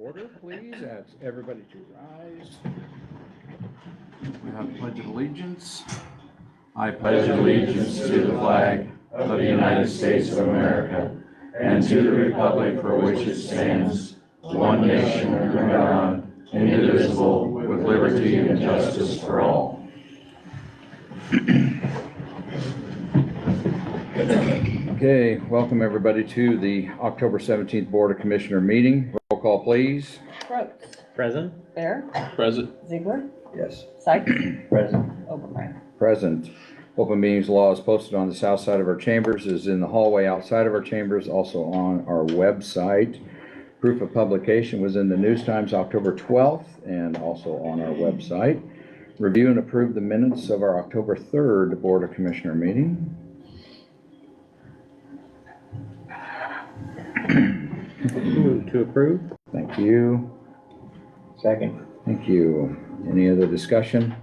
Order, please. Ask everybody to rise. We have Pledge of Allegiance. I pledge allegiance to the flag of the United States of America and to the republic for which it stands, one nation under God, indivisible, with liberty and justice for all. Okay, welcome everybody to the October 17th Board of Commissioner meeting. Roll call, please. Rhodes. Present. Bear. Present. Ziegler. Yes. Sykes. Present. Obermeyer. Present. Open meetings law is posted on the south side of our chambers, is in the hallway outside of our chambers, also on our website. Proof of publication was in the News Times October 12th and also on our website. Review and approve the minutes of our October 3rd Board of Commissioner meeting. Move to approve. Thank you. Second. Thank you. Any other discussion?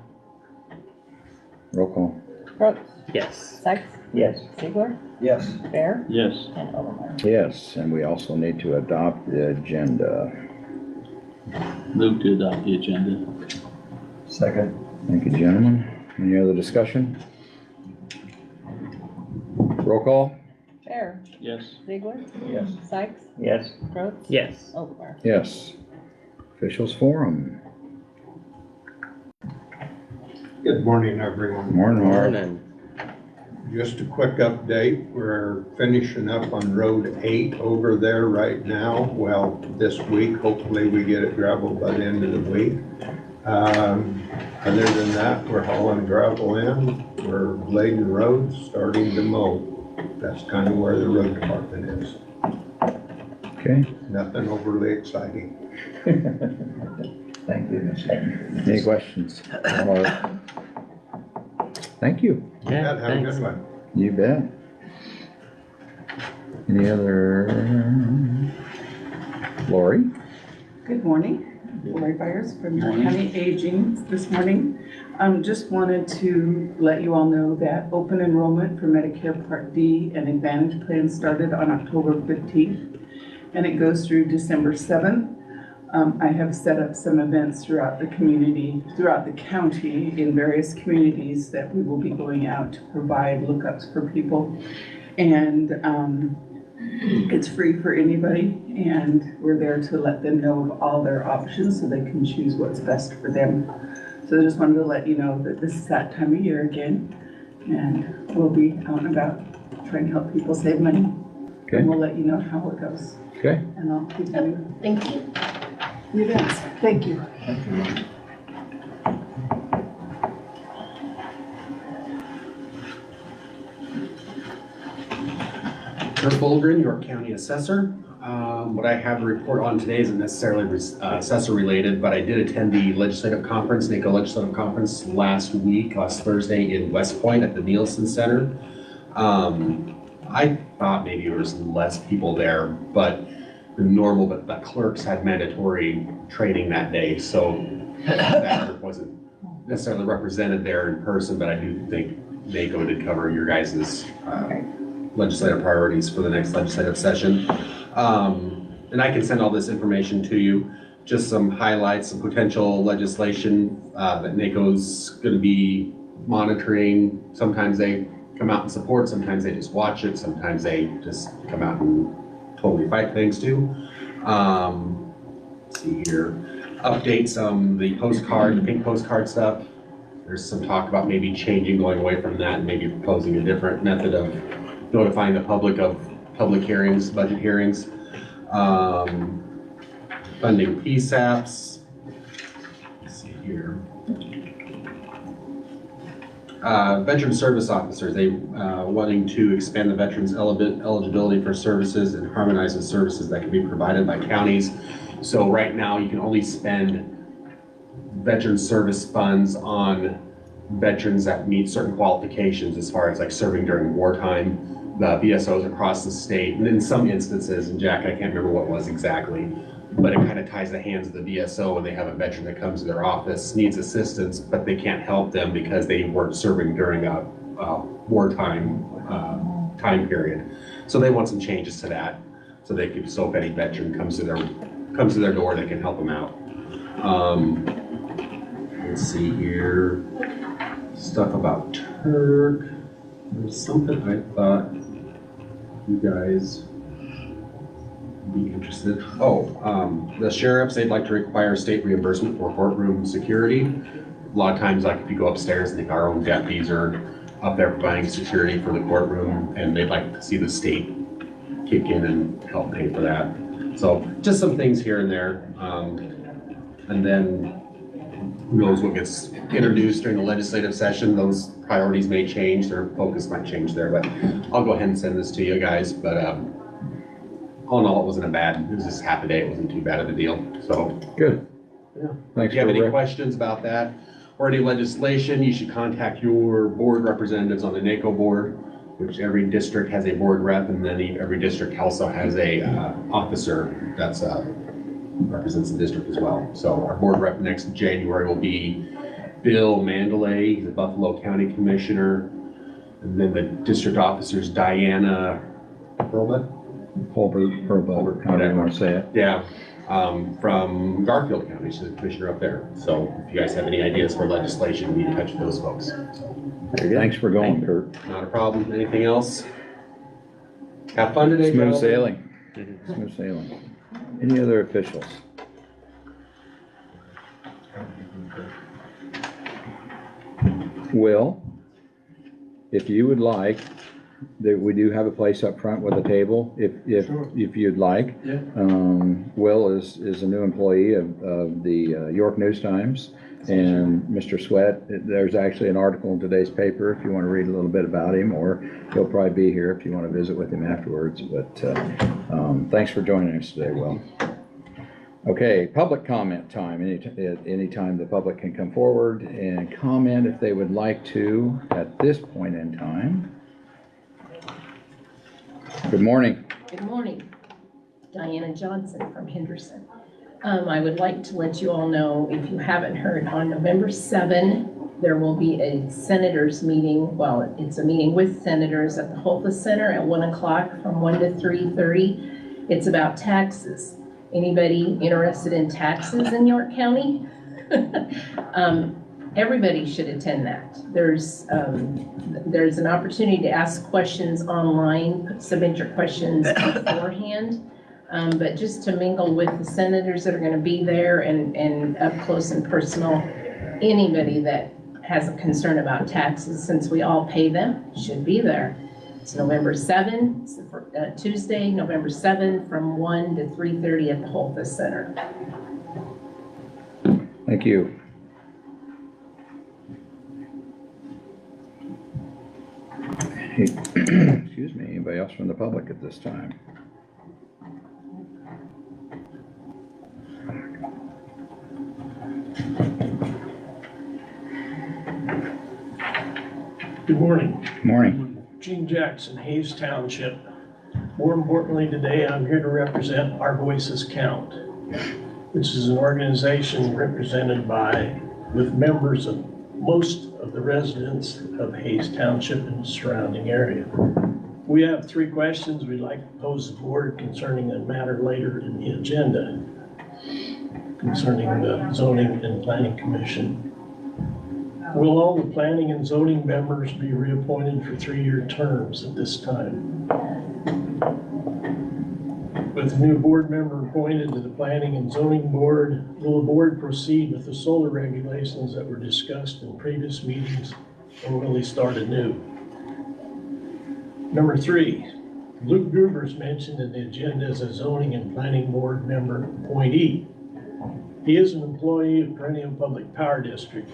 Roll call. Rhodes. Yes. Sykes. Yes. Ziegler. Yes. Bear. Yes. And Obermeyer. Yes, and we also need to adopt the agenda. Move to adopt the agenda. Second. Thank you, gentlemen. Any other discussion? Roll call? Bear. Yes. Ziegler. Yes. Sykes. Yes. Rhodes. Yes. Obermeyer. Yes. Officials Forum. Good morning, everyone. Morning, Mark. Morning. Just a quick update. We're finishing up on Road 8 over there right now. Well, this week, hopefully we get it gravelled by the end of the week. Other than that, we're hauling gravel in. We're blading roads, starting to mow. That's kind of where the road department is. Okay. Nothing overly exciting. Thank you. Any questions? Thank you. Yeah, Have a good one. You bet. Any other? Lori? Good morning, Lori Byers from York County Aging this morning. Just wanted to let you all know that open enrollment for Medicare Part D and Advantage Plan started on October 15th, and it goes through December 7th. I have set up some events throughout the community, throughout the county, in various communities that we will be going out to provide lookups for people. And it's free for anybody, and we're there to let them know of all their options so they can choose what's best for them. So I just wanted to let you know that this is that time of year again, and we'll be out and about trying to help people save money. Okay. And we'll let you know how it goes. Okay. And I'll give you Thank you. the events. Thank you. Kurt Bolgren, York County Assessor. What I have to report on today isn't necessarily assessor related, but I did attend the legislative conference, NACO Legislative Conference last Thursday in West Point at the Nielsen Center. I thought maybe there was less people there, but the clerks had mandatory training that day, so that wasn't necessarily represented there in person, but I do think NACO did cover your guys' legislative priorities for the next legislative session. And I can send all this information to you, just some highlights, some potential legislation that NACO's going to be monitoring. Sometimes they come out and support, sometimes they just watch it, sometimes they just come out and totally fight things too. Let's see here. Updates on the postcard, the pink postcard stuff. There's some talk about maybe changing, going away from that, and maybe proposing a different method of notifying the public of public hearings, budget hearings. Funding PSAPs. Let's see here. Veteran service officers, they wanting to expand the veterans' eligibility for services and harmonize the services that can be provided by counties. So right now you can only spend veteran service funds on veterans that meet certain qualifications as far as like serving during wartime. The VSOs across the state, and in some instances, and Jack, I can't remember what it was exactly, but it kind of ties the hands of the VSO when they have a veteran that comes to their office, needs assistance, but they can't help them because they weren't serving during a wartime time period. So they want some changes to that. So if any veteran comes to their comes to their door that can help them out. Let's see here, stuff about Turk. There's something I thought you guys would be interested. The sheriffs, they'd like to require state reimbursement for courtroom security. A lot of times, like if you go upstairs, I think our own deputies are up there providing security for the courtroom, and they'd like to see the state kick in and help pay for that. So just some things here and there. And then who knows what gets introduced during the legislative session. Those priorities may change, their focus might change there, but I'll go ahead and send this to you guys. But all in all, it wasn't it was just half a day. It wasn't too bad of a deal. So Good. yeah. Thanks If you have for any rec- questions about that or any legislation, you should contact your board representatives on the NACO board, which every district has a board rep, and then every district also has a officer that's represents the district as well. So our board rep next January will be Bill Mandalay, he's a Buffalo County Commissioner, and then the district officers Diana Hurlbut? Hurlbut, however you want to say it. Yeah, from Garfield County, she's the commissioner up there. So if you guys have any ideas for legislation, be in touch with those folks. Thanks for going, Kurt. Not a problem. Anything else? Have fun today, Smooth gentlemen. sailing. Smooth sailing. Any other officials? Will, if you would like, we do have a place up front with a table, if you'd like. Yeah. Will is a new employee of the York News Times, and Mr. Sweat, there's actually an article in today's paper if you want to read a little bit about him, or he'll probably be here if you want to visit with him afterwards. But thanks for joining us today, Will. Okay, public comment time. Anytime the public can come forward and comment if they would like to at this point in time. Good morning. Good morning. Diana Johnson from Henderson. I would like to let you all know, if you haven't heard, on November 7, there will be a senators meeting. Well, it's a meeting with senators at the Holthus Center at 1 o'clock from 1 to 3:30. It's about taxes. Anybody interested in taxes in York County? Everybody should attend that. There's an opportunity to ask questions online, submit your questions beforehand, but just to mingle with the senators that are going to be there and up close and personal, anybody that has a concern about taxes, since we all pay them, should be there. It's November 7, it's Tuesday, November 7 from 1 to 3:30 at the Holthus Center. Thank you. Excuse me, anybody else from the public at this time? Good morning. Morning. Gene Jackson, Hayes Township. More importantly, today I'm here to represent Our Voices Count, which is an organization represented with members of most of the residents of Hayes Township and the surrounding area. We have 3 questions we'd like to pose to the board concerning a matter later in the agenda concerning the Zoning and Planning Commission. Will all the planning and zoning members be reappointed for 3-year terms at this time? With a new board member appointed to the Planning and Zoning Board, will the board proceed with the solar regulations that were discussed in previous meetings, or will they start anew? Number 3, Luke Gruber's mentioned in the agenda as a Zoning and Planning Board member appointee. He is an employee of Perennial Public Power District.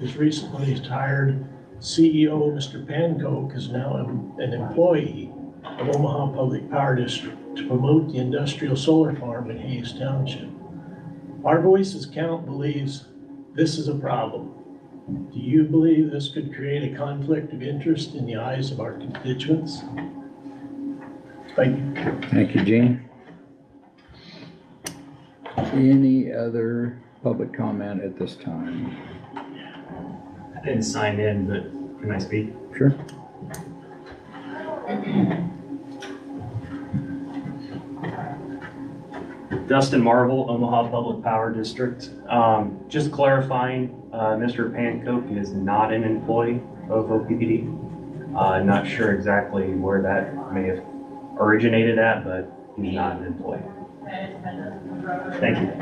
His recently retired CEO, Mr. Pankow, is now an employee of Omaha Public Power District to promote the industrial solar farm in Hayes Township. Our Voices Count believes this is a problem. Do you believe this could create a conflict of interest in the eyes of our constituents? Thank you. Thank you, Gene. Any other public comment at this time? I didn't sign in, but can I speak? Sure. Dustin Marvel, Omaha Public Power District. Just clarifying, Mr. Pankow is not an employee of OPPD. Not sure exactly where that may have originated at, but he's not an employee. Thank you.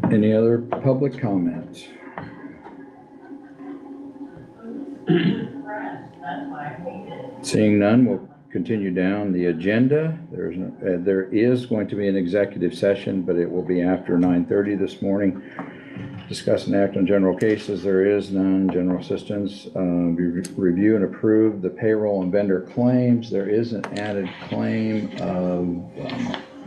Any other public comments? Seeing none, we'll continue down the agenda. There is going to be an executive session, but it will be after 9:30 this morning. Discuss and act on general cases. There is none. General assistance, review and approve the payroll and vendor claims. There is an added claim of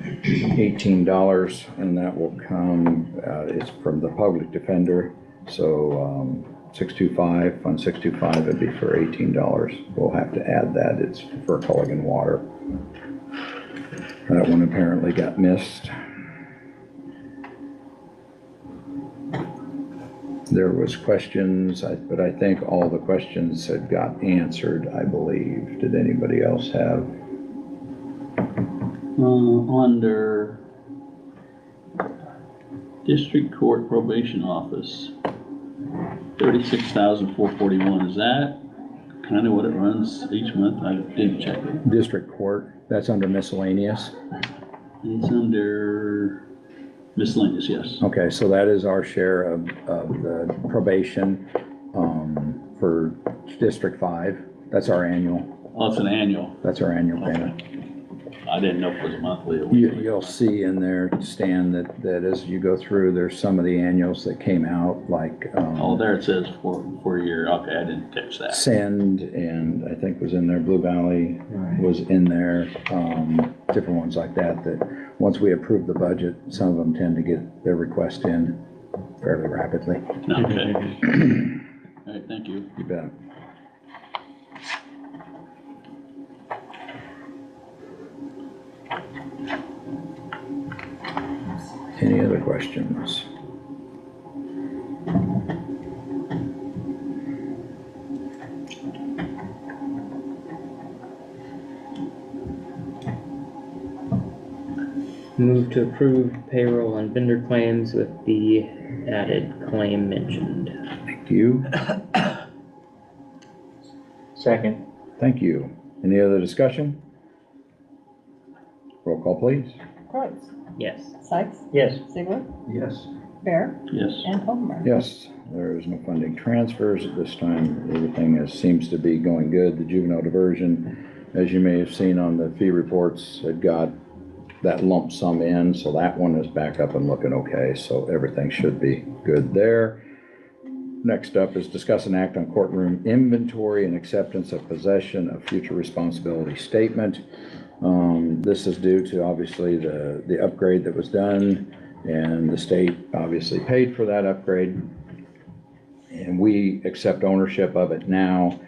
$18, and that will come, it's from the public defender. So 625, Fund 625 would be for $18. We'll have to add that. It's for Culligan Water. That one apparently got missed. There was questions, but I think all the questions had got answered, I believe. Did anybody else have? Under District Court Probation Office, $36,441, is that kind of what it runs each month? I didn't check it. District Court, that's under miscellaneous. It's under miscellaneous, yes. Okay, so that is our share of the probation for District 5. That's our annual, Oh, it's an annual. that's our annual payment. I didn't know if it was monthly or weekly. You'll see in there, Stan, that as you go through, there's some of the annuals that came out, like Oh, there it says for your, okay, I didn't catch that. Send, and I think was in there, Blue Valley was in there, different ones like that, that once we approve the budget, some of them tend to get their request in fairly rapidly. Okay. All right, thank you. You bet. Any other questions? Move to approve payroll and vendor claims with the added claim mentioned. Thank you. Second. Thank you. Any other discussion? Roll call, please. Kreutz, Yes. Sykes, Yes. Ziegler, Yes. Bear, Yes. and Overmeyer. Yes, there is no funding transfers at this time. Everything seems to be going good. The juvenile diversion, as you may have seen on the fee reports, had got that lump sum in, so that one is back up and looking okay. So everything should be good there. Next up is discuss and act on courtroom inventory and acceptance of possession of future responsibility statement. This is due to obviously the upgrade that was done, and the state obviously paid for that upgrade. And we accept ownership of it now.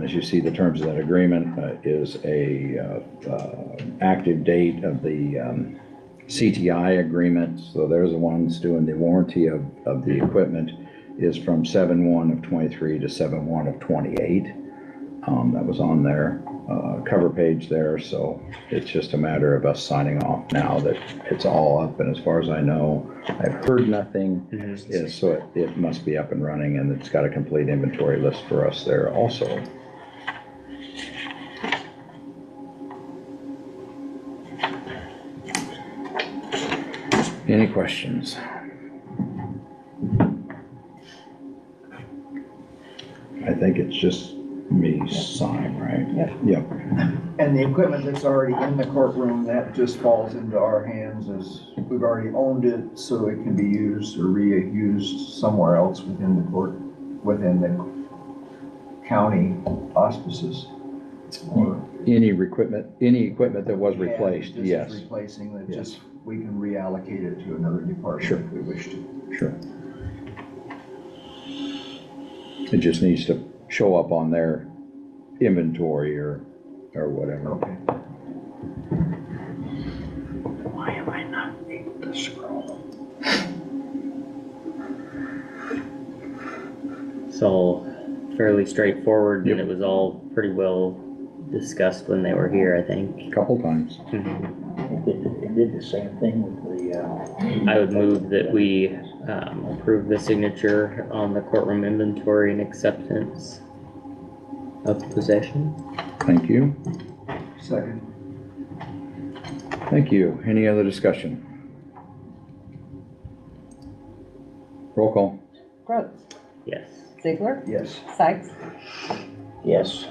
As you see, the terms of that agreement is a active date of the CTI agreement. So they're the ones doing the warranty of the equipment is from 7/1 of 23 to 7/1 of 28. That was on their cover page there. So it's just a matter of us signing off now that it's all up. And as far as I know, I've heard nothing. So it must be up and running, and it's got a complete inventory list for us there also. Any questions? I think it's just me sign, right? Yep. And the equipment that's already in the courtroom, that just falls into our hands as we've already owned it, so it can be used or reused somewhere else within the court, within the county auspices. Or Any equipment that was replaced, just yes. replacing that, Yes. just, we can reallocate it to another department Sure. if we wish to. Sure. It just needs to show up on their inventory or whatever. Okay. Why am I not able to scroll? It's all fairly straightforward, and it was all pretty well discussed when they were here, I think. Couple times. It did the same thing with the, I would move that we approve the signature on the courtroom inventory and acceptance of possession. Thank you. Second. Thank you. Any other discussion? Roll call. Gross, Yes. Ziegler, Yes. Sykes, yes,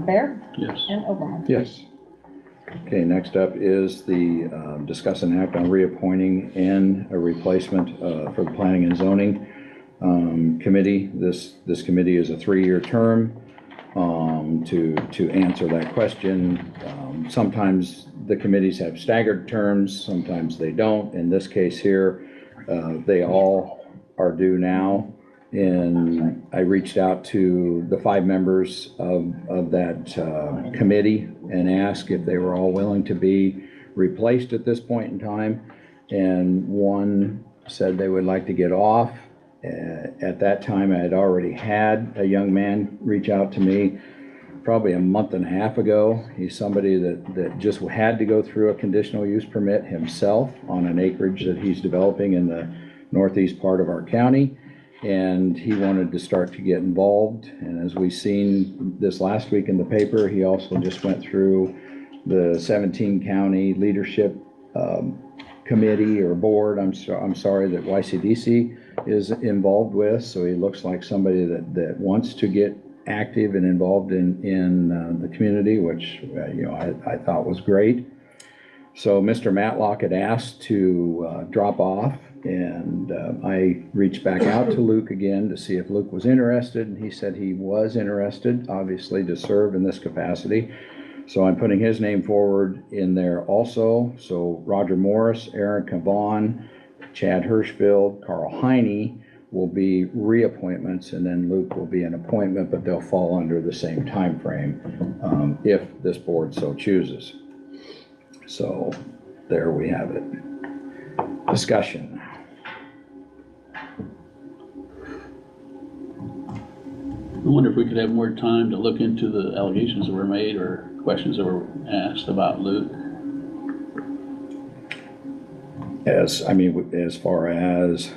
Bear, Yes. and Oberlin. Yes. Okay, next up is the discuss and act on reappointing and a replacement for the Planning and Zoning Committee. This committee is a 3-year term. To answer that question, sometimes the committees have staggered terms, sometimes they don't. In this case here, they all are due now. And I reached out to the 5 members of that committee and asked if they were all willing to be replaced at this point in time. And one said they would like to get off. At that time, I had already had a young man reach out to me probably a month and a half ago. He's somebody that just had to go through a conditional use permit himself on an acreage that he's developing in the northeast part of our county. And he wanted to start to get involved. And as we've seen this last week in the paper, he also just went through the 17 county leadership committee or board, I'm sorry, that YCDC is involved with. So he looks like somebody that wants to get active and involved in the community, which I thought was great. So Mr. Matlock had asked to drop off, and I reached back out to Luke again to see if Luke was interested, and he said he was interested, obviously, to serve in this capacity. So I'm putting his name forward in there also. So Roger Morris, Aaron Cavan, Chad Hirschfield, Carl Heine will be reappointments, and then Luke will be an appointment, but they'll fall under the same time frame if this board so chooses. So there we have it. Discussion. I wonder if we could have more time to look into the allegations that were made or questions that were asked about Luke. As far as,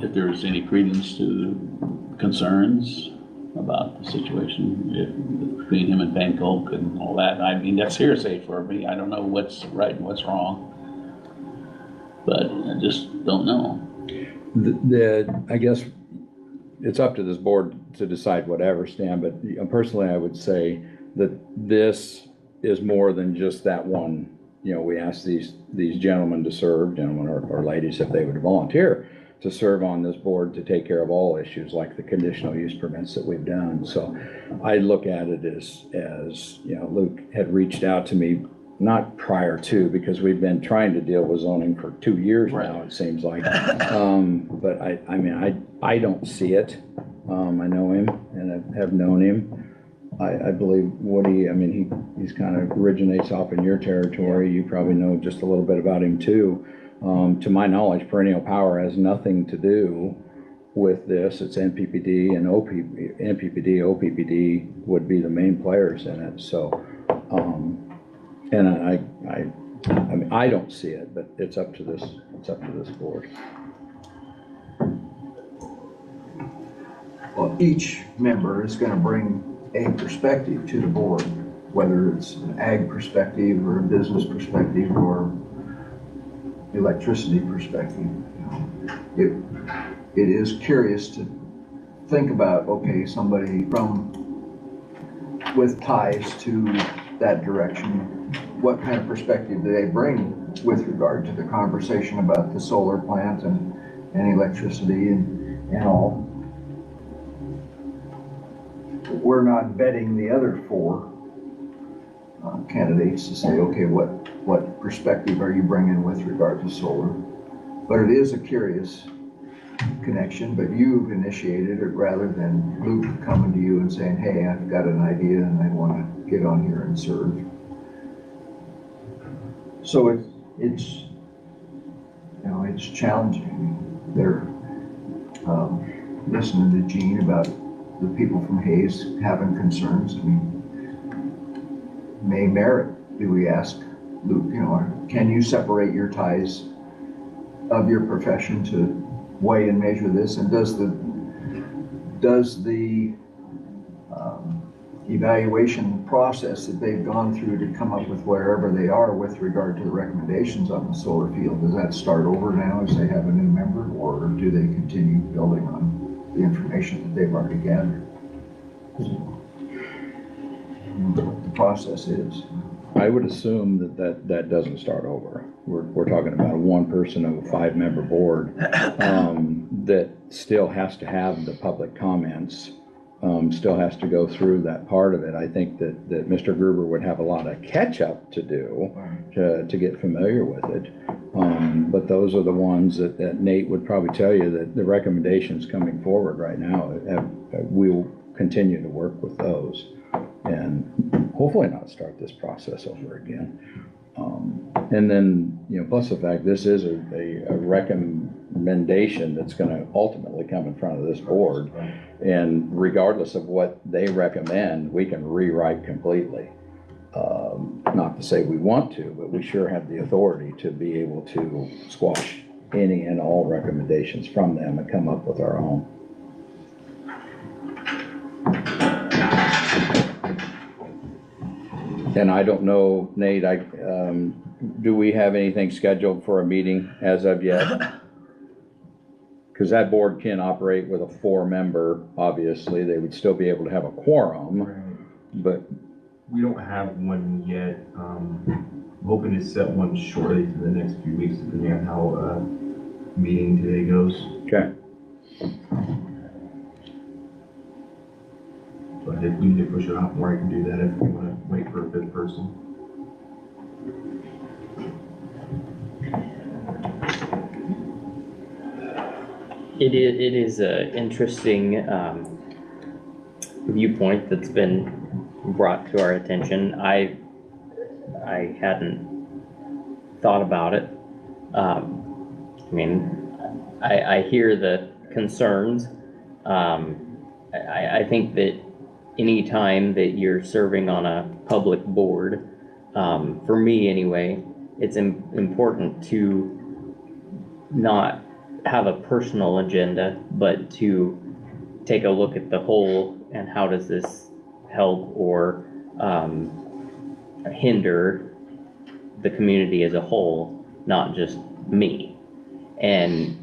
If there was any credence to concerns about the situation between him and Pankow and all that. I mean, that's hearsay for me. I don't know what's right and what's wrong. But I just don't know. I guess it's up to this board to decide whatever, Stan, but personally, I would say that this is more than just that one. We asked these gentlemen to serve, gentlemen or ladies, if they would volunteer to serve on this board to take care of all issues like the conditional use permits that we've done. So I look at it as Luke had reached out to me, not prior to, because we've been trying to deal with zoning for 2 years now, it seems like. But I don't see it. I know him and I have known him. I believe Woody, he's kind of originates off in your territory. You probably know just a little bit about him too. To my knowledge, Perennial Power has nothing to do with this. It's NPPD and NPPD, OPPD would be the main players in it. So, and I don't see it, but it's up to this board. Well, each member is going to bring a perspective to the board, whether it's an ag perspective or a business perspective or electricity perspective. It is curious to think about, okay, somebody with ties to that direction, what kind of perspective do they bring with regard to the conversation about the solar plant and electricity and all. We're not vetting the other 4 candidates to say, okay, what perspective are you bringing with regard to solar? But it is a curious connection, but you've initiated it rather than Luke coming to you and saying, hey, I've got an idea and I want to get on here and serve. So it's challenging. They're listening to Gene about the people from Hayes having concerns. may merit. Do we ask Luke, you know, can you separate your ties of your profession to weigh and measure this? And does the evaluation process that they've gone through to come up with wherever they are with regard to the recommendations on the solar field, does that start over now as they have a new member, or do they continue building on the information that they've already gathered? What the process is. I would assume that doesn't start over. We're talking about a one person of a 5-member board that still has to have the public comments, still has to go through that part of it. I think that Mr. Gruber would have a lot of catch up to do to get familiar with it. But those are the ones that Nate would probably tell you that the recommendations coming forward right now, we'll continue to work with those and hopefully not start this process over again. And then, you know, plus the fact this is a recommendation that's going to ultimately come in front of this board. And regardless of what they recommend, we can rewrite completely. Not to say we want to, but we sure have the authority to be able to squash any and all recommendations from them and come up with our own. And I don't know, Nate, do we have anything scheduled for a meeting as of yet? Because that board can operate with a 4-member, obviously, they would still be able to have a quorum, but. We don't have one yet. I'm hoping to set one shortly for the next few weeks, depending on how meeting today goes. Okay. But if we need to push it off more, I can do that if we want to wait for a 5th person. It is an interesting viewpoint that's been brought to our attention. I hadn't thought about it. I mean, I hear the concerns. I think that any time that you're serving on a public board, for me anyway, it's important to not have a personal agenda, but to take a look at the whole and how does this help or hinder the community as a whole, not just me. And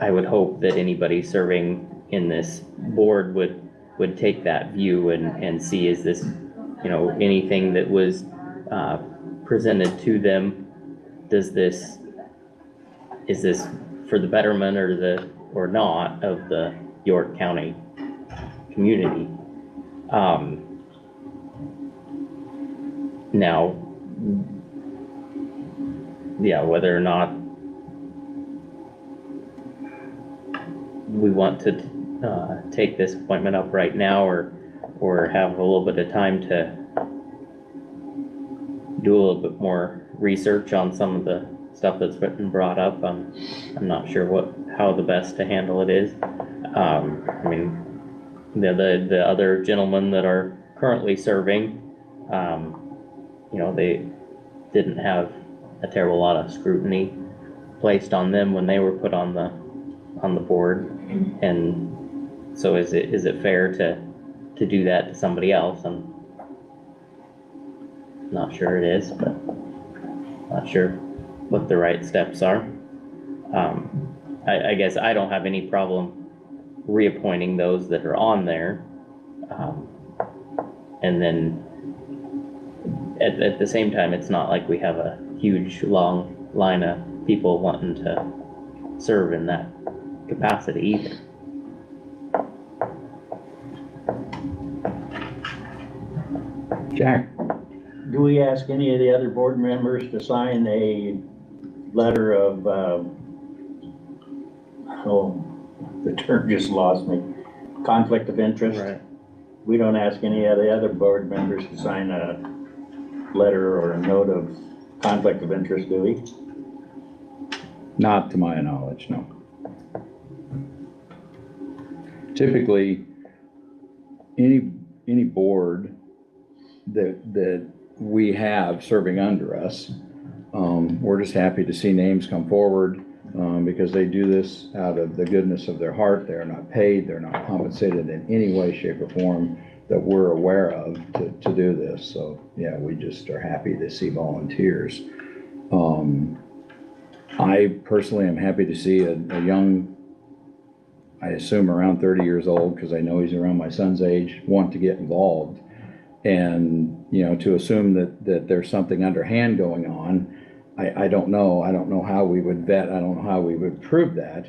I would hope that anybody serving in this board would take that view and see, is this, you know, anything that was presented to them, is this for the betterment or not of the York County community? Now, yeah, whether or not we want to take this appointment up right now or have a little bit of time to do a little bit more research on some of the stuff that's been brought up, I'm not sure how the best to handle it is. I mean, the other gentlemen that are currently serving, you know, they didn't have a terrible lot of scrutiny placed on them when they were put on the board. And so is it fair to do that to somebody else? I'm not sure it is, but not sure what the right steps are. I guess I don't have any problem reappointing those that are on there. And then at the same time, it's not like we have a huge long line of people wanting to serve in that capacity either. Jack? Do we ask any of the other board members to sign a letter of, the term just lost me, conflict of interest? Right. We don't ask any of the other board members to sign a letter or a note of conflict of interest, do we? Not to my knowledge, no. Typically, any board that we have serving under us. We're just happy to see names come forward, because they do this out of the goodness of their heart. They're not paid, they're not compensated in any way, shape, or form that we're aware of to do this. So, yeah, we just are happy to see volunteers. I personally am happy to see a young, I assume around 30 years old, because I know he's around my son's age, want to get involved. And, you know, to assume that there's something underhand going on, I don't know. I don't know how we would vet. I don't know how we would prove that.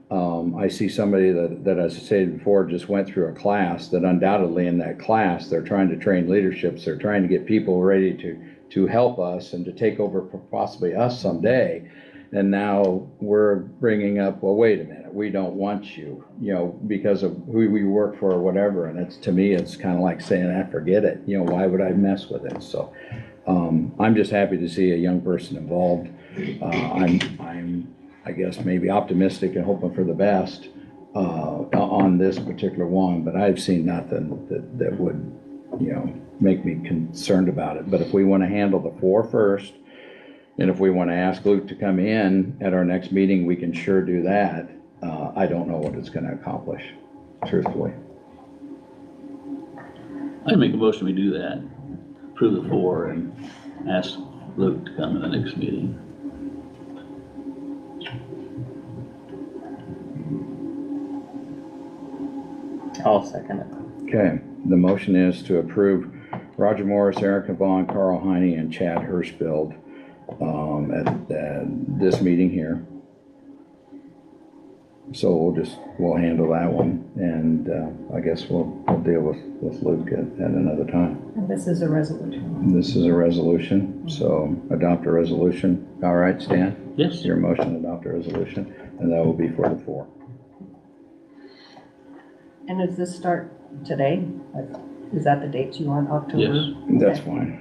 I see somebody that, as I stated before, just went through a class that undoubtedly in that class, they're trying to train leaderships. They're trying to get people ready to help us and to take over possibly us someday. And now we're bringing up, well, wait a minute, we don't want you, you know, because of who we work for or whatever. And it's, to me, it's kind of like saying, forget it. You know, why would I mess with it? So I'm just happy to see a young person involved. I'm, I guess, maybe optimistic and hoping for the best on this particular one, but I've seen nothing that would, you know, make me concerned about it. But if we want to handle the 4 first, and if we want to ask Luke to come in at our next meeting, we can sure do that. I don't know what it's going to accomplish, truthfully. I'd make a motion we do that, approve the 4 and ask Luke to come to the next meeting. I'll second it. Okay, the motion is to approve Roger Morris, Erica Vaughn, Carl Heine, and Chad Hirschfeld at this meeting here. So we'll handle that one, and I guess we'll deal with Luke at another time. And this is a resolution. This is a resolution, so adopt a resolution. All right, Stan? Yes. Your motion, adopt a resolution, and that will be for the 4. And does this start today? Like, is that the dates you want, October? Yes. That's Okay. fine.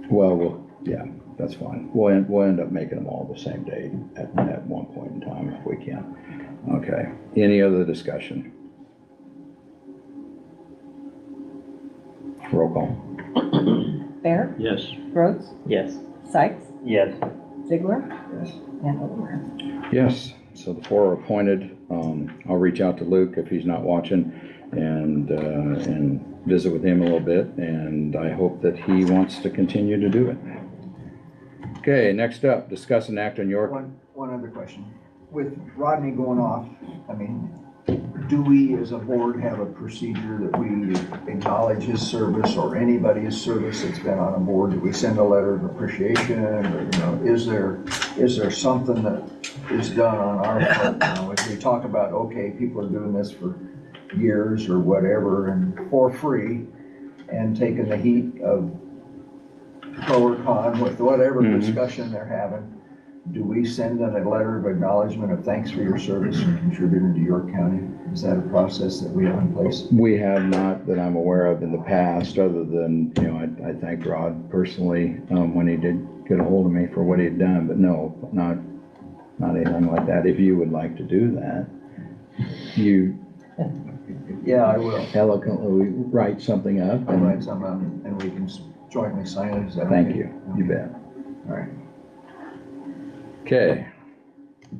Well, yeah, that's fine. We'll end up making them all the same date at one point in time if we can. Okay, any other discussion? Roll call. Bear, Yes. Rhodes, Yes. Sykes, Yes. Ziegler, Yes. and Overmeyer. Yes, so the 4 are appointed. I'll reach out to Luke if he's not watching and visit with him a little bit, and I hope that he wants to continue to do it. Okay, next up, discuss and act on York. One other question. With Rodney going off, I mean, do we as a board have a procedure that we acknowledge his service or anybody's service that's been on a board? Do we send a letter of appreciation, or, you know, is there something that is done on our part now? If we talk about, okay, people are doing this for years or whatever and for free and taking the heat of pro or con with whatever discussion they're having, do we send them a letter of acknowledgement of thanks for your service and contributing to York County? Is that a process that we have in place? We have not that I'm aware of in the past, other than, you know, I thank Rod personally when he did get a hold of me for what he had done, but no, not anything like that. If you would like to do that, you Yeah, I will. eloquently write something up. I'll write something up and we can jointly sign it. Is that Thank okay? you, you bet. All right. Okay,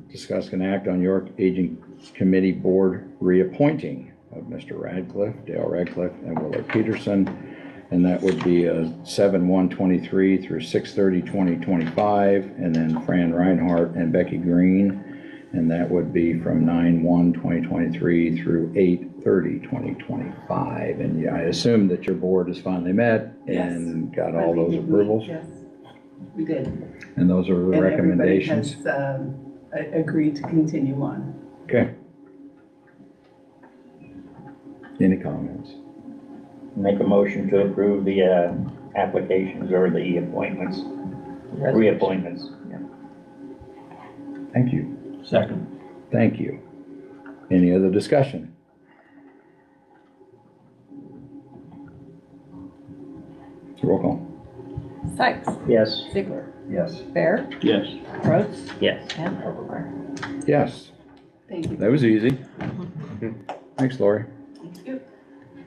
discuss and act on York Aging Committee Board reappointing of Mr. Radcliffe, Dale Radcliffe, and Willard Peterson. And that would be 7/1/23 through 6/30/2025, and then Fran Reinhardt and Becky Green. And that would be from 9/1/2023 through 8/30/2025. And yeah, I assume that your board has finally met and got all those approvals? Yes, we did. And those are the recommendations? And everybody has agreed to continue on. Okay. Any comments? Make a motion to approve the applications or the appointments, reappointments. Thank you. Second. Thank you. Any other discussion? Roll call. Sykes, Yes. Ziegler, Yes. Bear, Yes. Rhodes, Yes. and Overmeyer. Yes, Thank you. that was easy. Thanks, Lori. Thank you.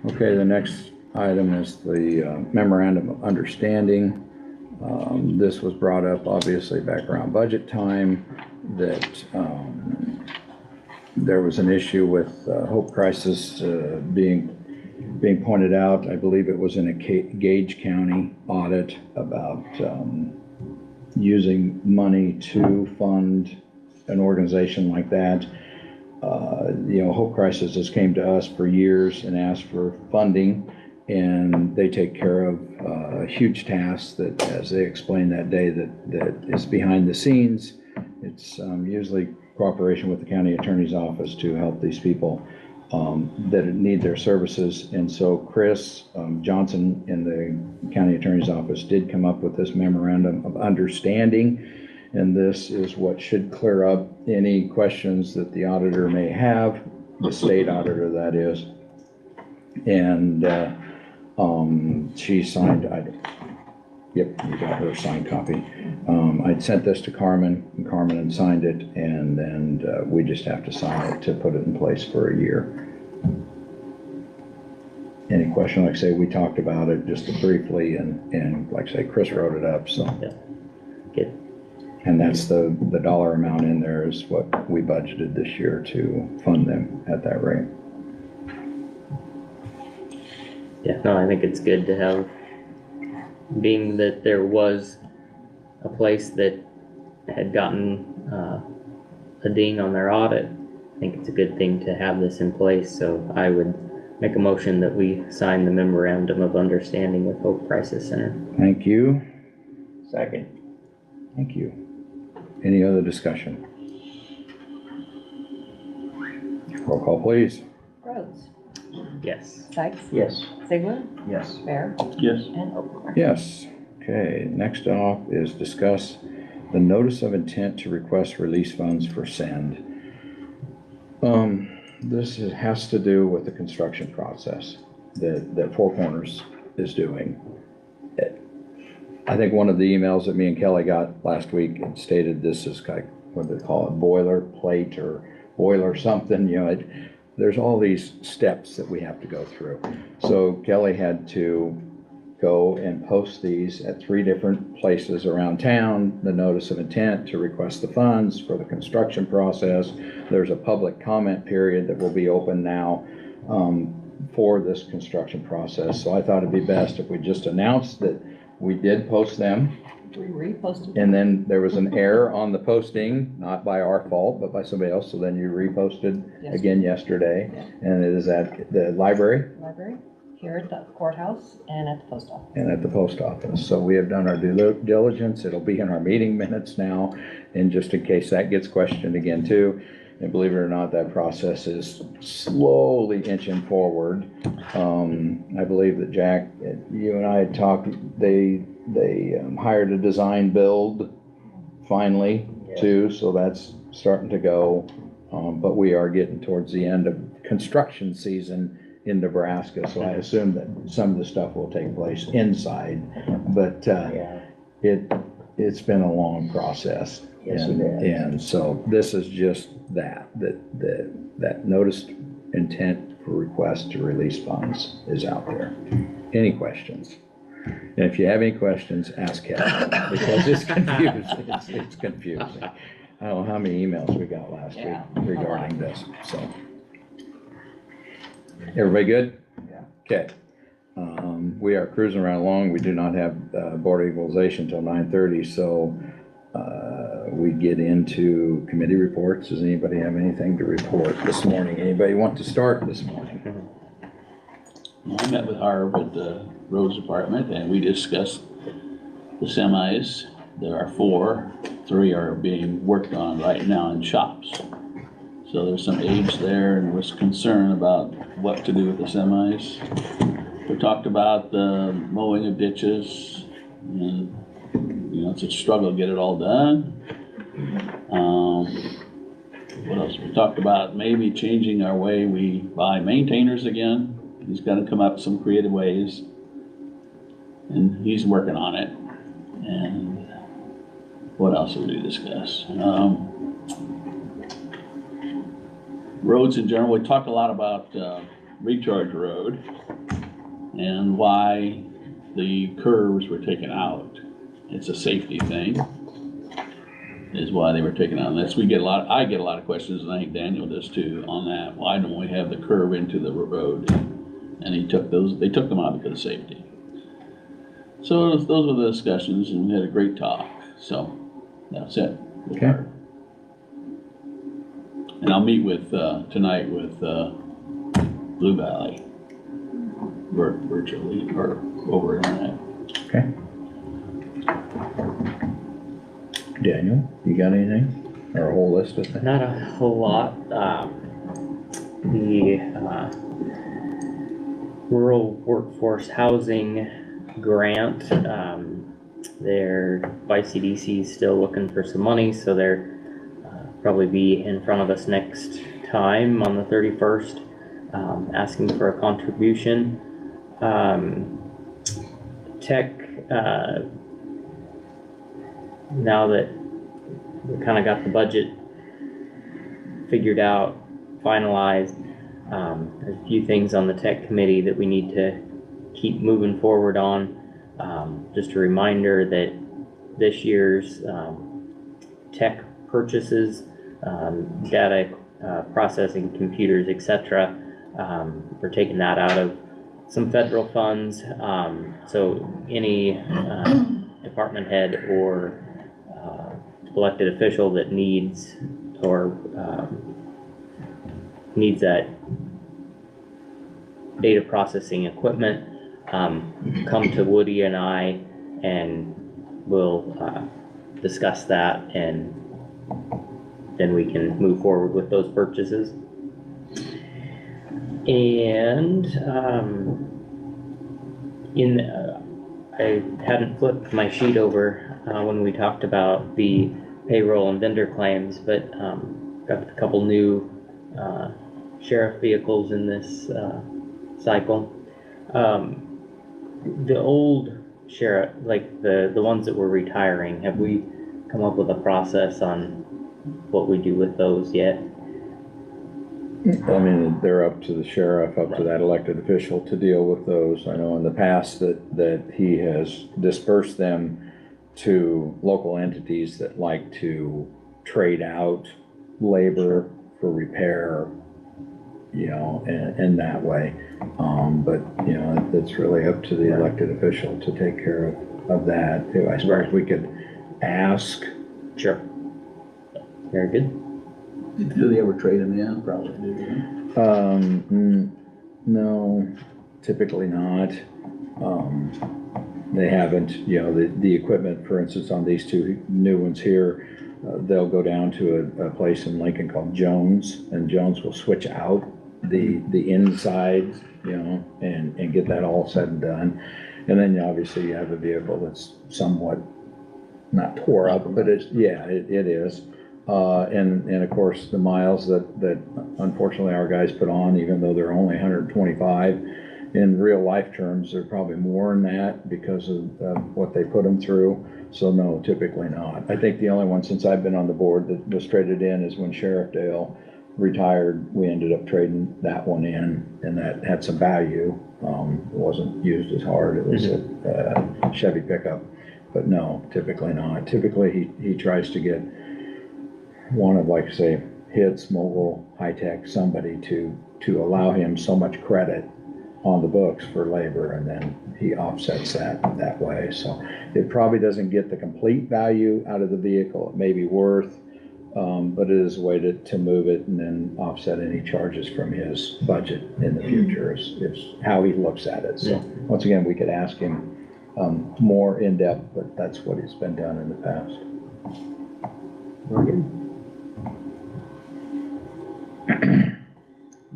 Okay, the next item is the memorandum of understanding. This was brought up obviously back around budget time, that there was an issue with Hope Crisis being pointed out. I believe it was in a Gage County audit about using money to fund an organization like that. Hope Crisis has came to us for years and asked for funding, and they take care of huge tasks that, as they explained that day, that is behind the scenes. It's usually cooperation with the county attorney's office to help these people that need their services. And so Chris Johnson in the county attorney's office did come up with this memorandum of understanding. And this is what should clear up any questions that the auditor may have, the state auditor that is. And she signed, yep, you got her signed copy. I'd sent this to Carmen, and Carmen had signed it, and then we just have to sign it to put it in place for a year. Any question? Like I say, we talked about it just briefly, and like I say, Chris wrote it up, so. Yeah. Good. And that's the dollar amount in there is what we budgeted this year to fund them at that rate. Yeah, no, I think it's good to have, being that there was a place that had gotten a ding on their audit. I think it's a good thing to have this in place, so I would make a motion that we sign the memorandum of understanding with Hope Crisis Center. Thank you. Second. Thank you. Any other discussion? Roll call, please. Rhodes, Yes. Sykes, Yes. Ziegler, Yes. Bear, Yes. and Oakham. Yes. Okay, next off is discuss the notice of intent to request release funds for send. This has to do with the construction process that Four Corners is doing. I think one of the emails that me and Kelly got last week had stated this is like, what do they call it, boilerplate or boiler something, there's all these steps that we have to go through. So Kelly had to go and post these at 3 different places around town, the notice of intent to request the funds for the construction process. There's a public comment period that will be open now for this construction process. So I thought it'd be best if we just announced that we did post them. We reposted. And then there was an error on the posting, not by our fault, but by somebody else. So then you reposted Yes. again yesterday. Yeah. And it is at the library Library, here at the courthouse, and at the post office. and at the post office. So we have done our due diligence. It'll be in our meeting minutes now. And just in case that gets questioned again too. And believe it or not, that process is slowly inching forward. I believe that Jack, you and I had talked, they hired a design build finally too, so that's starting to go. But we are getting towards the end of construction season in Nebraska, so I assume that some of the stuff will take place inside. But it's been a long process. Yes, it has. And so this is just that notice intent for request to release funds is out there. Any questions? And if you have any questions, ask Kevin, because it's confusing. It's confusing. I don't know how many emails we got last week regarding this, so. Everybody good? Yeah. Okay. We are cruising right along. We do not have Board of Equalization till 9:30, so we get into committee reports. Does anybody have anything to report this morning? Anybody want to start this morning? I met with Harv at the roads department and we discussed the semis. There are 4, 3 are being worked on right now in shops. So there's some age there and was concern about what to do with the semis. We talked about the mowing of ditches and it's a struggle to get it all done. What else? We talked about maybe changing our way we buy maintainers again. He's got to come up with some creative ways, and he's working on it. And what else did we discuss? Roads in general. We talked a lot about Recharge Road. and why the curves were taken out. It's a safety thing, is why they were taken out. Unless I get a lot of questions, and I think Daniel does too, on that. Why don't we have the curve into the road? And they took them out because of safety. So those were the discussions, and we had a great talk. So that's it. Okay. And I'll meet with, tonight with, Blue Valley virtually, or over internet. Okay. Daniel, you got anything? Or a whole list of things? Not a whole lot. The rural workforce housing grant, they're, by CDC is still looking for some money, so they're probably be in front of us next time on the 31st, asking for a contribution. Tech, now that we kind of got the budget figured out, finalized, there's a few things on the tech committee that we need to keep moving forward on. Just a reminder that this year's tech purchases, data processing, computers, etc., we're taking that out of some federal funds. So any department head or elected official that needs or needs that data processing equipment, come to Woody and I, and we'll discuss that, and then we can move forward with those purchases. And I hadn't flipped my sheet over when we talked about the payroll and vendor claims, but got a couple new sheriff vehicles in this cycle. The old sheriff, like the ones that were retiring, have we come up with a process on what we do with those yet? I mean, they're up to the sheriff, up to that elected official to deal with those. I know in the past that he has dispersed them to local entities that like to trade out labor for repair, you know, in that way. But, you know, it's really up to the elected official to take care of that. I suppose we could ask. Sure. Very good. Do they ever trade them in? Probably do. No, typically not. They haven't, you know, the equipment, for instance, on these two new ones here, they'll go down to a place in Lincoln called Jones, and Jones will switch out the inside, you know, and get that all said and done. And then obviously you have a vehicle that's somewhat not tore up, but it is. And of course, the miles that unfortunately our guys put on, even though they're only 125, in real life terms, they're probably more than that because of what they put them through. So no, typically not. I think the only one since I've been on the board that was traded in is when Sheriff Dale retired. We ended up trading that one in, and that had some value. It wasn't used as hard. It was a Chevy pickup, but no, typically not. Typically he tries to get one of, like, say, Hits, Mobile, High Tech, somebody to allow him so much credit on the books for labor, and then he offsets that way. So it probably doesn't get the complete value out of the vehicle it may be worth, but it is a way to move it and then offset any charges from his budget in the future is how he looks at it. So once again, we could ask him more in depth, but that's what has been done in the past. Very good.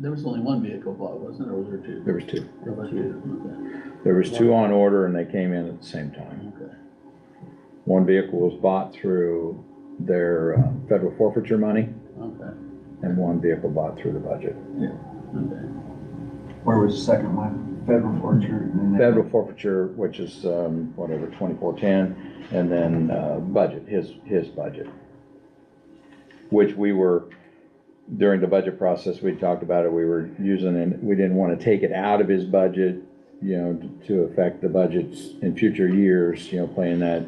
There was only one vehicle bought, wasn't there, or was there two? There was two. There was two, okay. There was two on order, and they came in at the same time. Okay. One vehicle was bought through their federal forfeiture money, Okay. and one vehicle bought through the budget. Yeah, okay. Where was the second one? Federal forfeiture? And then Federal forfeiture, which is, 2410, and then budget, his budget. Which we were, during the budget process, we talked about it, we were using, and we didn't want to take it out of his budget you know, to affect the budgets in future years, you know, playing that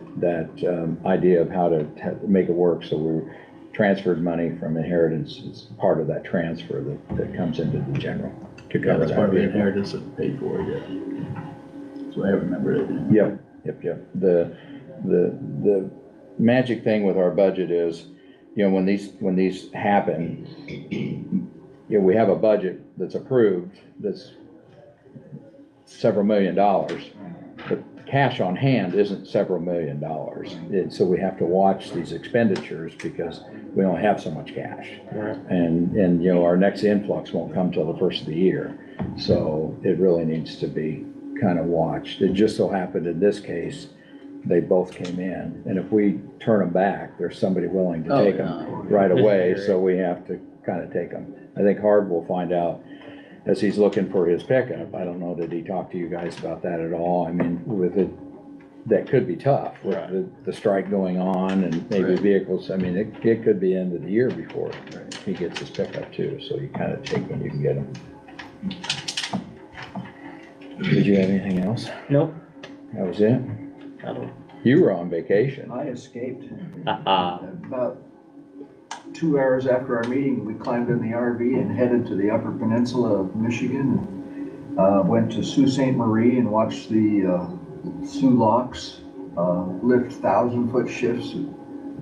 idea of how to make it work. So we transferred money from inheritance. It's part of that transfer that comes into the general to cover That's that part of the vehicle. inheritance that paid for it, yeah. So I remember it. Yep. The magic thing with our budget is, you know, when these happen, you know, we have a budget that's approved that's several $1 million, but cash on hand isn't several $1 million. And so we have to watch these expenditures because we only have so much cash. Right. And, you know, our next influx won't come till the first of the year. So it really needs to be kind of watched. It just so happened in this case, they both came in. And if we turn them back, there's somebody willing to take them right away. So we have to kind of take them. I think Harb will find out as he's looking for his pickup. I don't know, did he talk to you guys about that at all? I mean, with it, that could be tough with the strike going on and maybe vehicles. I mean, it could be end of the year before he gets his pickup too. So you kind of take when you can get them. Did you have anything else? Nope. That was it? I don't. You were on vacation. I escaped. Uh-uh. About 2 hours after our meeting, we climbed in the RV and headed to the Upper Peninsula of Michigan. Went to Sault Ste. Marie and watched the Sioux Locks lift 1,000-foot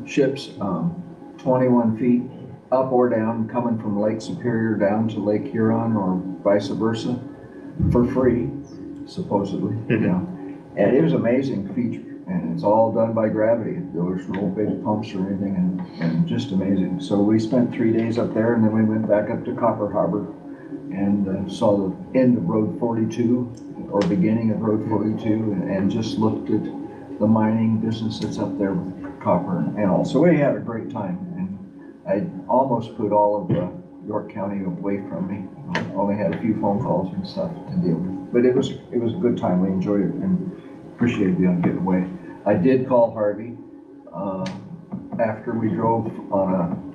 ships 21 feet up or down, coming from Lake Superior down to Lake Huron or vice versa, for free, supposedly. Yeah. And it was an amazing feature, and it's all done by gravity. There was no big pumps or anything, and just amazing. So we spent 3 days up there, and then we went back up to Copper Harbor and saw the end of Road 42, or beginning of Road 42, and just looked at the mining business that's up there with copper and all. So we had a great time, and I almost put all of York County away from me. I only had a few phone calls and stuff to deal with, but it was a good time. We enjoyed it and appreciated being able to get away. I did call Harvey after we drove on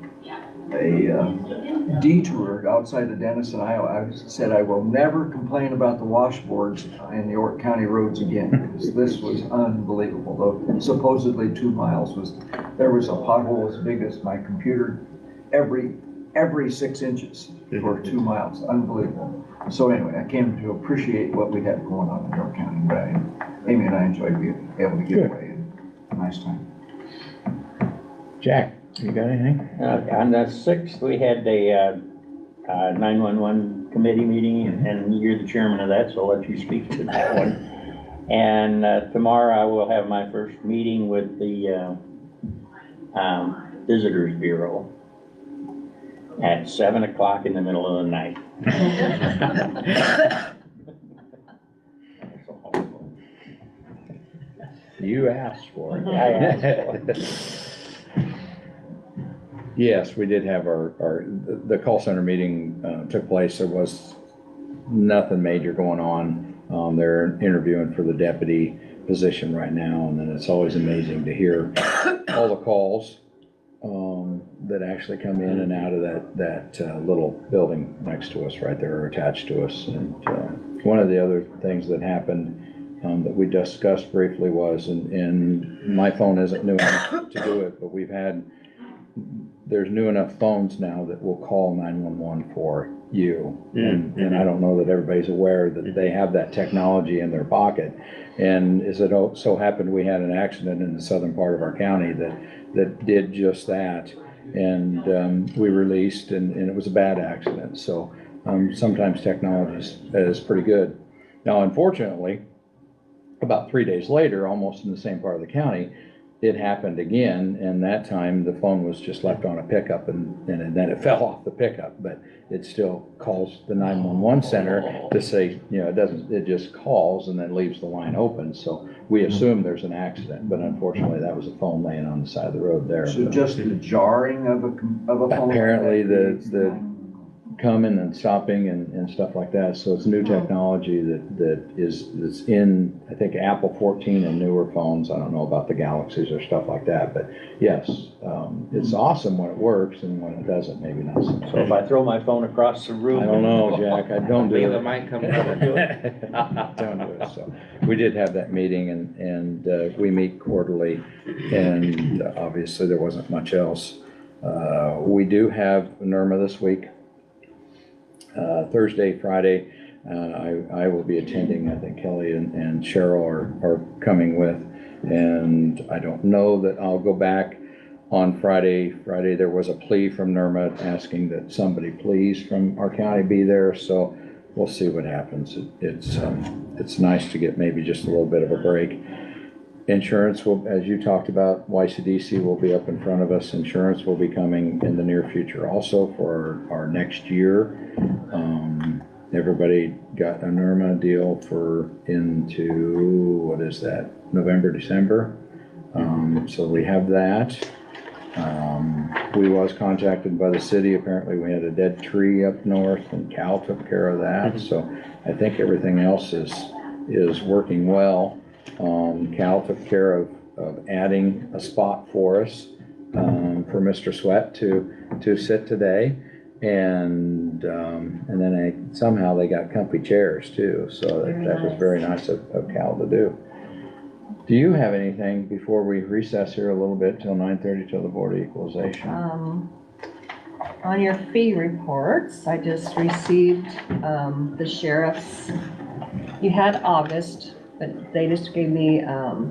a detour outside of Denison, Iowa. I said I will never complain about the washboards in the York County roads again, because this was unbelievable. Though supposedly 2 miles there was a pothole as big as my computer every 6 inches for 2 miles. Unbelievable. So anyway, I came to appreciate what we had going on in York County. But Amy and I enjoyed being able to get away. A nice time. Jack, you got anything? On the 6th, we had a 911 committee meeting, and you're the chairman of that, so I'll let you speak to that one. And tomorrow I will have my first meeting with the Visitors Bureau at 7 o'clock in the middle of the night. You asked for it. I asked for it. Yes, we did have the call center meeting took place. There was nothing major going on. They're interviewing for the deputy position right now, and then it's always amazing to hear all the calls that actually come in and out of that little building next to us right there, or attached to us. And one of the other things that happened that we discussed briefly was, and my phone isn't new enough to do it, but there's new enough phones now that will call 911 for you. And I don't know that everybody's aware that they have that technology in their pocket. And as it so happened, we had an accident in the southern part of our county that did just that. And we released, and it was a bad accident. So sometimes technology is pretty good. Now, unfortunately, about 3 days later, almost in the same part of the county, it happened again, and that time the phone was just left on a pickup, and then it fell off the pickup, but it still calls the 911 center to say, you know, it just calls and then leaves the line open. So we assume there's an accident, but unfortunately that was a phone laying on the side of the road there. So just the jarring of a phone? Apparently the coming and stopping and stuff like that. So it's new technology that's in, I think, Apple 14 and newer phones. I don't know about the Galaxies or stuff like that, but yes, it's awesome when it works, and when it doesn't, maybe not so much. So if I throw my phone across the room. I don't know, Jack, I don't do Leila it. might come from it. Don't do it. So we did have that meeting, and we meet quarterly, and obviously there wasn't much else. We do have NERMA this week. Thursday, Friday, I will be attending. I think Kelly and Cheryl are coming with, and I don't know that I'll go back on Friday. Friday, there was a plea from NERMA asking that somebody please from our county be there, so we'll see what happens. It's nice to get maybe just a little bit of a break. Insurance will, as you talked about, YCDC will be up in front of us. Insurance will be coming in the near future also for our next year. Everybody got a NERMA deal for into, what is that, November, December? So we have that. We was contacted by the city. Apparently we had a dead tree up north, and Cal took care of that. So I think everything else is working well. Cal took care of adding a spot for us, for Mr. Sweat to sit today. And then somehow they got comfy chairs too. So that was very nice of Cal to do. Do you have anything before we recess here a little bit till 9:30 till the Board of Equalization? On your fee reports, I just received, the sheriff's, you had August, but they just gave me,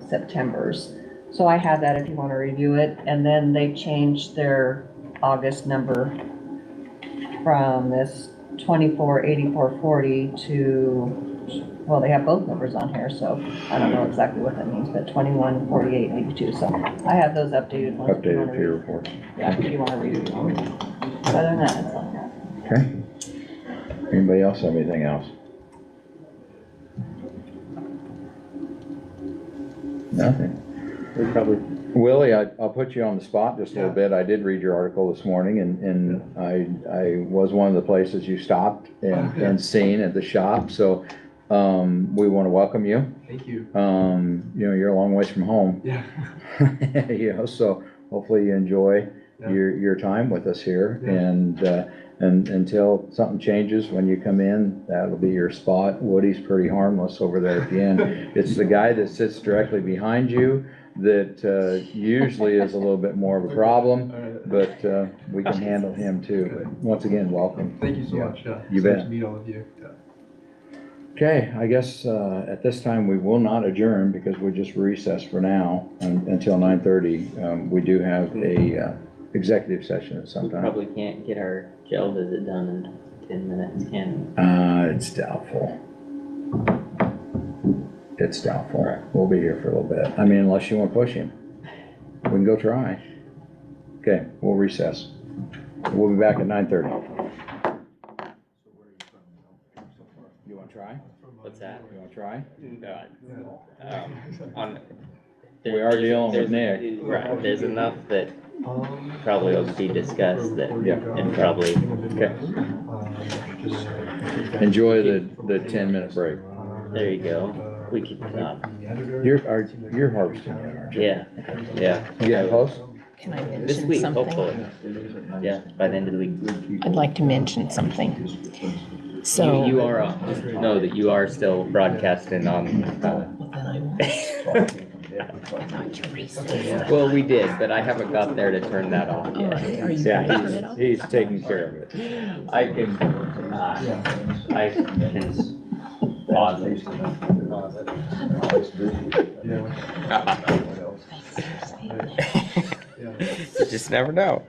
September's. So I have that if you want to review it. And then they changed their August number from this 248440 to, well, they have both numbers on here, so I don't know exactly what that means, but 214882. So I have those updated ones. if you wanna Updated fee read- report. Yeah, if you want to review them. Other than that, that's all I have. Okay. Anybody else have anything else? Nothing. We probably, Willie, I'll put you on the spot just a little bit. I did read your article this morning, and I was one of the places you stopped and seen at the shop, so we want to welcome you. Thank you. You're a long ways from home. Yeah. So hopefully you enjoy your time with us here, and until something changes when you come in, that'll be your spot. Woody's pretty harmless over there at the end. It's the guy that sits directly behind you that usually is a little bit more of a problem, but we can handle him too. But once again, welcome. Thank you so Yeah. much. You It's nice bet. to meet all of you. Okay, I guess at this time, we will not adjourn because we just recess for now until 9:30. We do have a executive session at some we time. probably can't get our jail visit done in 10 minutes, can It's doubtful. It's doubtful. We'll be here for a little bit. I mean, unless you want to push him. We can go try. Okay, we'll recess. We'll be back at 9:30. You want to try? What's that? You want to try? On. We are dealing with Nick. Right, there's enough that probably will be discussed that, Yeah. and probably, Okay. Enjoy the 10-minute break. there you go. We could, You're harvesting yet, aren't you? yeah, yeah. You getting close? Can I This mention week, something? hopefully. Yeah, by the end of the week. I'd like to mention something. You So. just know that you are still broadcasting on, Well, then I won't. I thought you resisted. well, we did, but I haven't got there to turn that off Are yet. you Yeah, gonna turn it off? he's taking care of it. I can pause it. You just never know.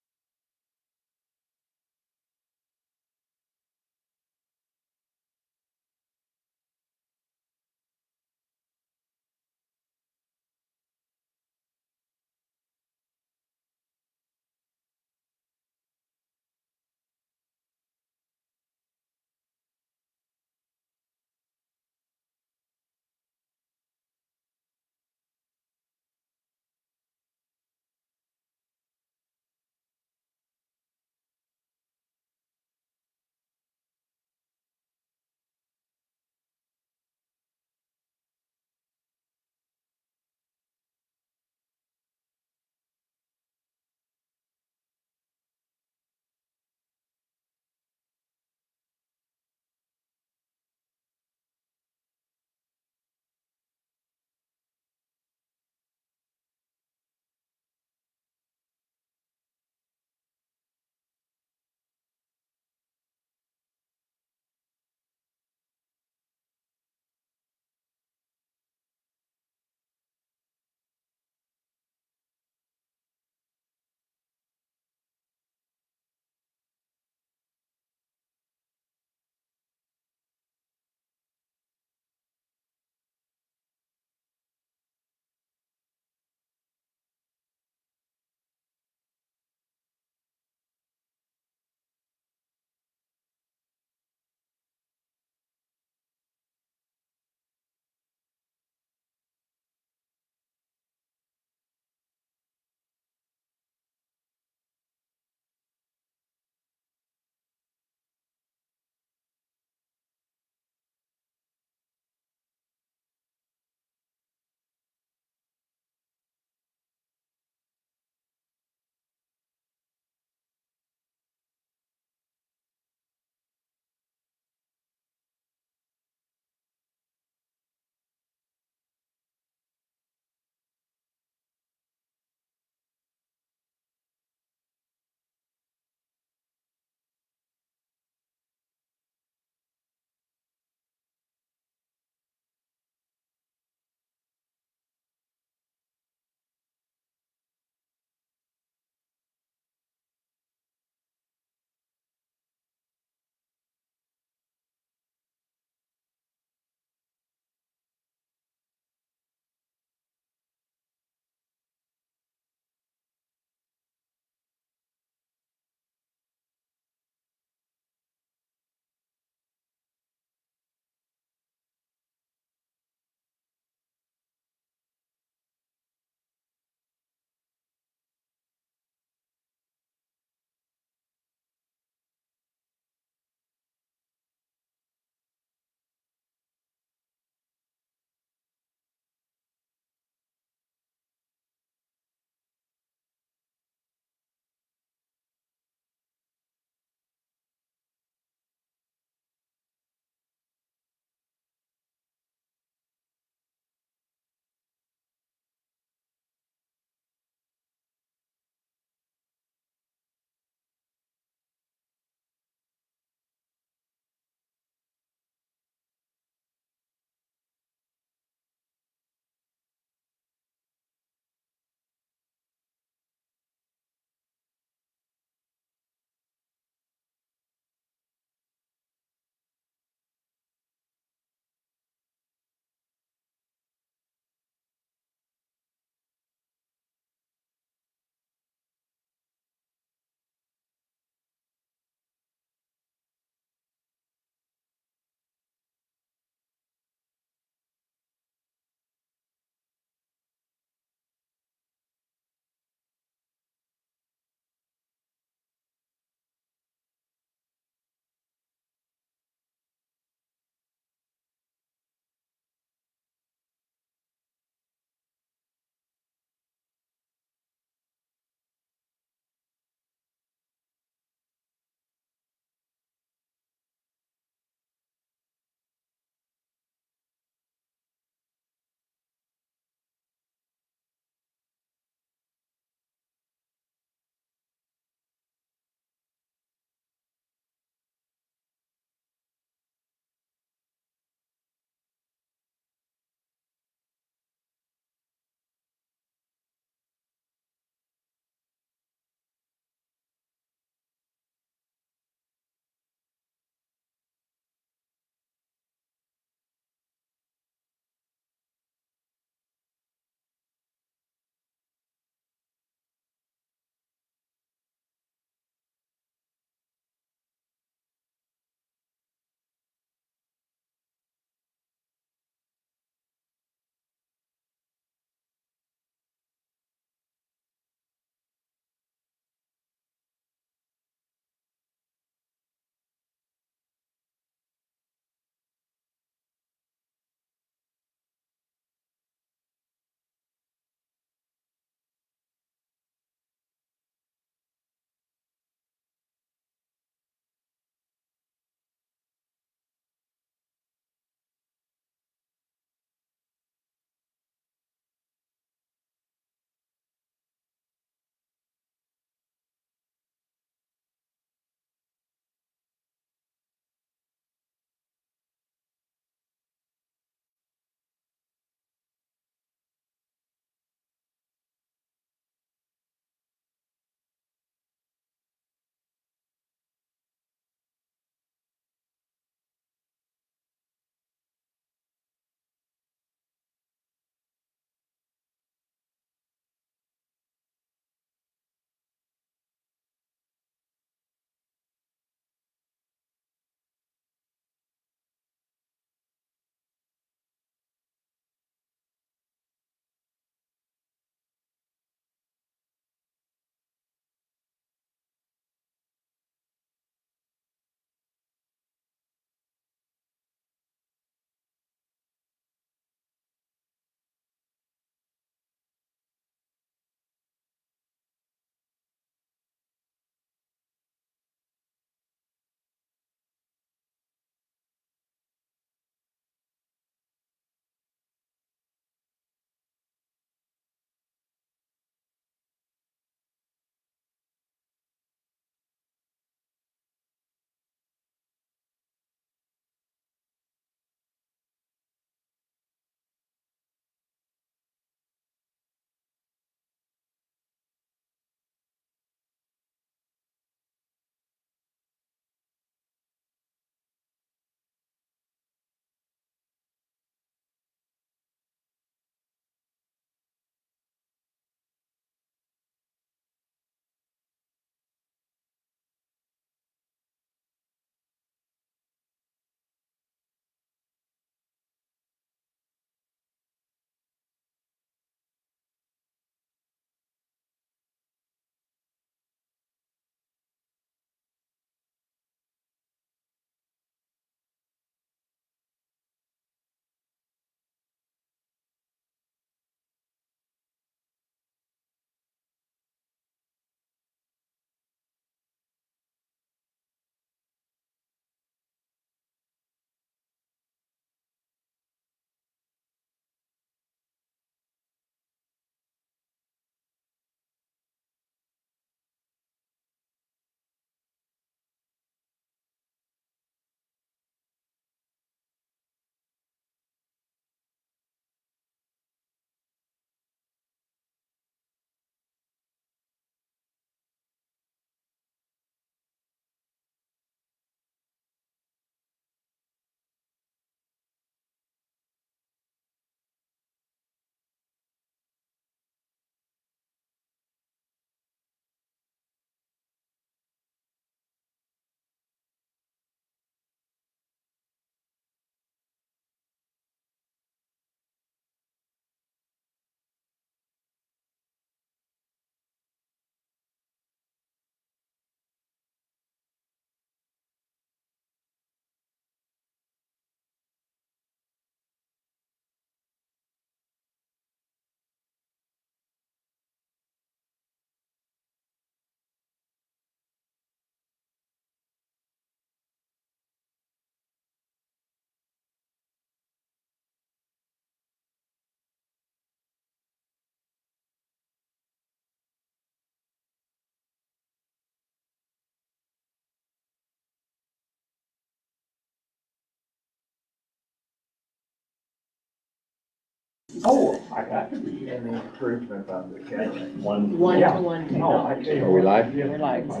Oh, I got to read. and the improvement on the county. One-to-one technology. Are we live? We're live. Yes,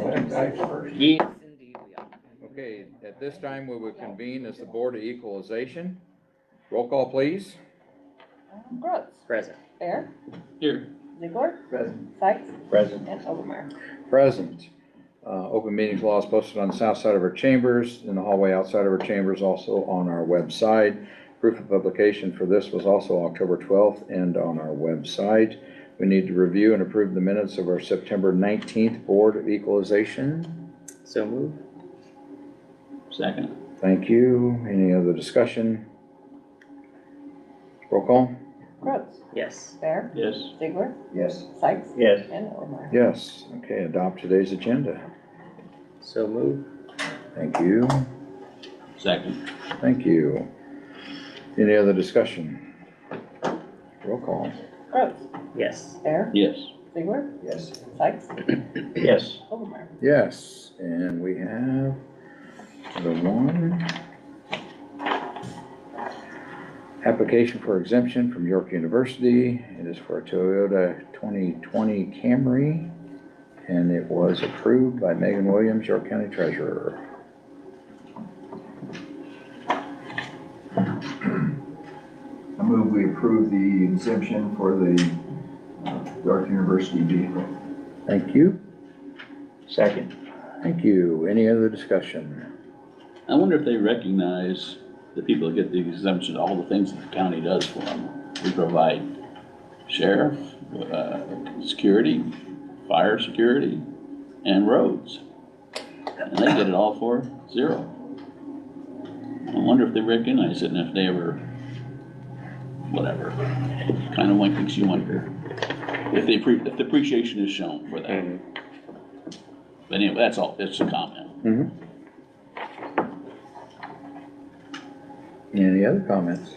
indeed, we are. Okay, at this time, we will convene as the Board of Equalization. Roll call, please. Brooks. Present. Bear. Here, Ziegler. Present. Sykes. Present. And Overmeyer. Present. Open meetings law is posted on the south side of our chambers, in the hallway outside of our chambers, also on our website. Proof of publication for this was also October 12th and on our website. We need to review and approve the minutes of our September 19th Board of Equalization. So move. second. Thank you. Any other discussion? Roll call? Brooks. Yes. Bear. Yes. Ziegler. Yes. Sykes. Yes. And Overmeyer. Yes. Okay, adopt today's agenda. So move. Thank you. Second. Thank you. Any other discussion? Roll call. Brooks. Yes. Bear. Yes. Ziegler. Yes. Sykes. Yes. Overmeyer. Yes, and we have the one application for exemption from York University. It is for a Toyota 2020 Camry, and it was approved by Megan Williams, York County Treasurer. I move we approve the exemption for the York University vehicle. Thank you. Second. Thank you. Any other discussion? I wonder if they recognize the people that get the exemption, all the things that the county does for them. We provide sheriff, security, fire security, and roads. And they get it all for zero. I wonder if they recognize it and if they ever, whatever, kind of makes you wonder if the appreciation is shown for that. Mhm. But anyway, that's all, it's a comment. Mm-hmm. Any other comments?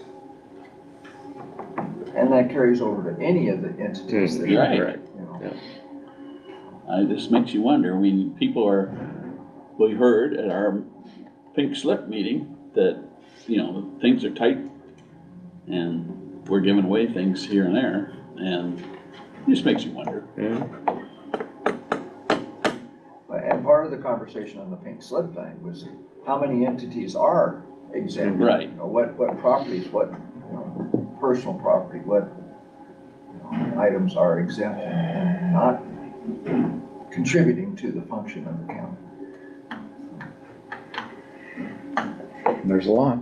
And that carries over to any of the entities that, Right. you Right. know. This makes you wonder, I mean, we heard at our pink slip meeting that, things are tight and we're giving away things here and there, and it just makes you wonder. And part of the conversation on the pink slip thing was how many entities are exempt? Right. You know, what properties, what, personal property, what items are exempt and not contributing to the function of the county. There's a lot.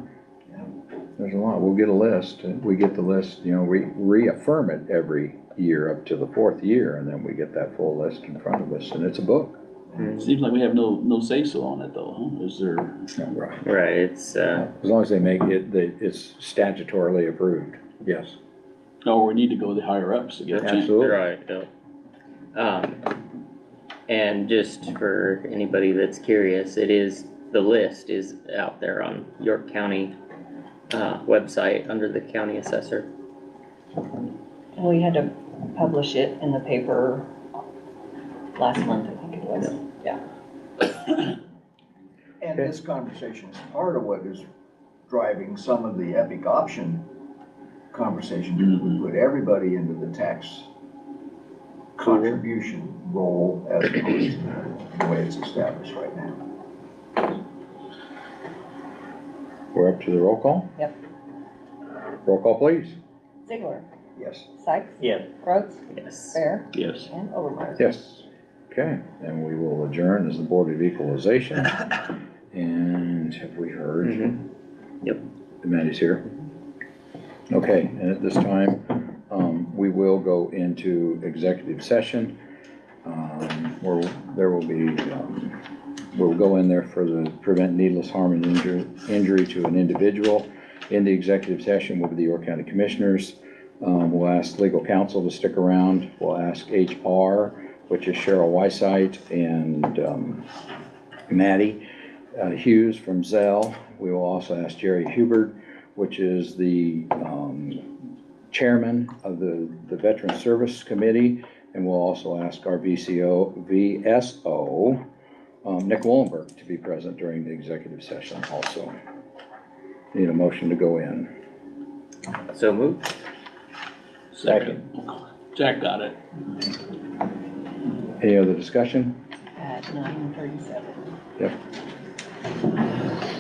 There's a lot. We'll get a list. We get the list, we reaffirm it every year up to the fourth year, and then we get that full list in front of us, and it's a book. Seems like we have no say-so on it though, huh? Is there? Right. Right, it's, As long as they make it, it's statutorily approved, yes. Oh, we need to go the higher ups to get a chance. Absolutely. right, yeah. And just for anybody that's curious, the list is out there on York County, website under the county assessor. And we had to publish it in the paper last month, I think it was. Yeah. And this conversation is part of what is driving some of the epic option conversation, because we put everybody into the tax contribution role as opposed to the way it's established right now. We're up to the roll call? Yep. Roll call, please. Ziegler. Yes. Sykes. Yes. Brooks. Yes. Bear. Yes. And Overmeyer. Yes. Okay, and we will adjourn as the Board of Equalization. And have we heard? Mhm. Yep. Maddie's here. Okay, and at this time, we will go into executive session. Where there will be, we'll go in there for the prevent needless harm and injury to an individual. In the executive session will be the York County Commissioners. We'll ask legal counsel to stick around. We'll ask HR, which is Cheryl Weisheit and Maddie Hughes from Zell. We will also ask Jerry Hubert, which is the chairman of the Veteran Service Committee. And we'll also ask our VSO, Nick Wallenberg, to be present during the executive session also. Need a motion to go in. So move. Second. Jack got it. Any other discussion? At 9:37.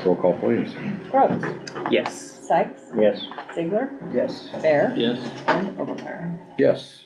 Roll call, please. Brooks, Yes. Sykes, Yes. Ziegler, Yes. Bear, Yes. and Overmeyer. Yes.